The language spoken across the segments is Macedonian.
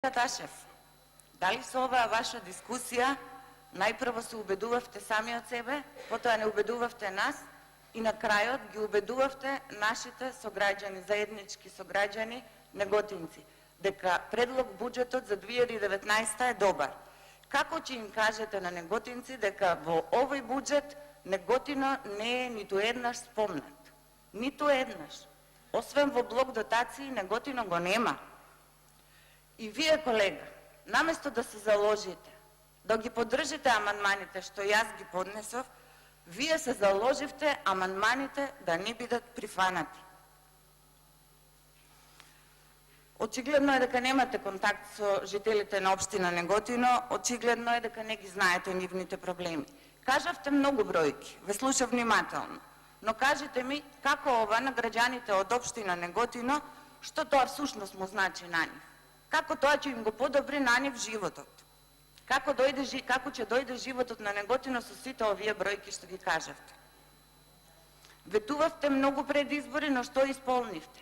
Ташев, дали со оваа ваша дискусија најпрво се убедувавте сами од себе, потоа не убедувавте нас и на крајот ги убедувавте нашите сограѓани, заеднички сограѓани, неготинци, дека предлог буџетот за 2019 е добар. Како ќе им кажете на неготинци дека во овој буџет Неготино не е ниту еднаш спомнат? Ниту еднаш. Освен во блок дотации, Неготино го нема. И вие, колега, наместо да се заложите, да ги поддржите амандманите што јас ги поднесов, вие се заложивте амандманите да не бидат прифанати. Очигледно е дека немате контакт со жителите на општина Неготино, очигледно е дека не ги знаете нивните проблеми. Кажавте многу бројки, ве слушав внимателно, но кажете ми како ова на граѓаните од општина Неготино, што тоа всушност му значи на нив? Како тоа ќе им го подобри на нив животот? Како ќе дојде животот на Неготино со сите овие бројки што ги кажавте? Ветувавте многу пред избори, но што исполнивте?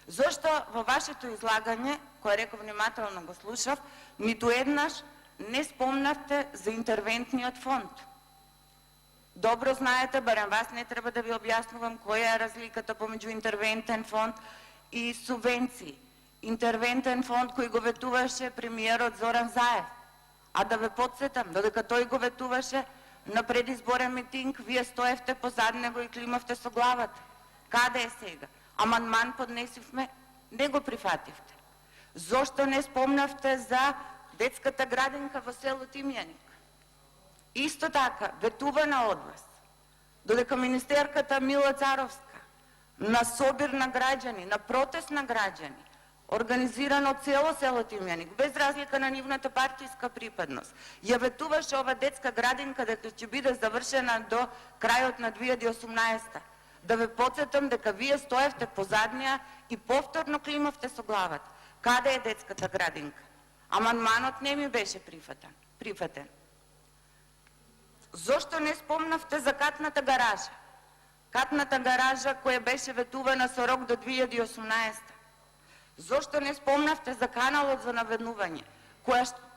Зошто во вашето излагање, кое реков внимателно го слушав, ниту еднаш не спомнавте за интервентниот фонд? Добро знаете, барем вас не треба да ви објаснувам која е разликата помеѓу интервентен фонд и субвенции. Интервентен фонд кој го ветуваше премиерот Зоран Заев. А да ве подсетам, додека тој го ветуваше на предизборен митинг, вие стоевте позад него и климавте со главата. Каде е сега? Амандман поднесивме, не го прифативте. Зошто не спомнавте за детската градинка во село Тимјаник? Исто така, ветувана од вас, додека министерката Мила Царовска на собир на граѓани, на протест на граѓани, организиран од цело село Тимјаник, без разлика на нивната партиска припадност, ја ветуваше ова детска градинка дека ќе биде завршена до крајот на 2018. Да ве подсетам дека вие стоевте позад неа и повторно климавте со главата. Каде е детската градинка? Амандманот не ми беше прифатен. Зошто не спомнавте за катната гаража? Катната гаража која беше ветувана со рок до 2018. Зошто не спомнавте за каналот за наведнување,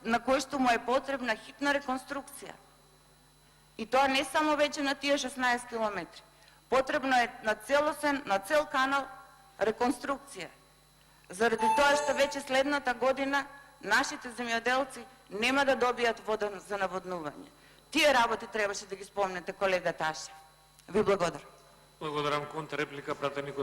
на кој што му е потребна хитна реконструкција? И тоа не само веќе на тие 16 километри. Потребно е на цел канал реконструкција. Заради тоа што веќе следната година нашите земјоделци нема да добијат вода за наводнување. Тие работи требаше да ги спомнете, колега Ташев. Ви благодарам. Благодарам. Контрареплика, пратеник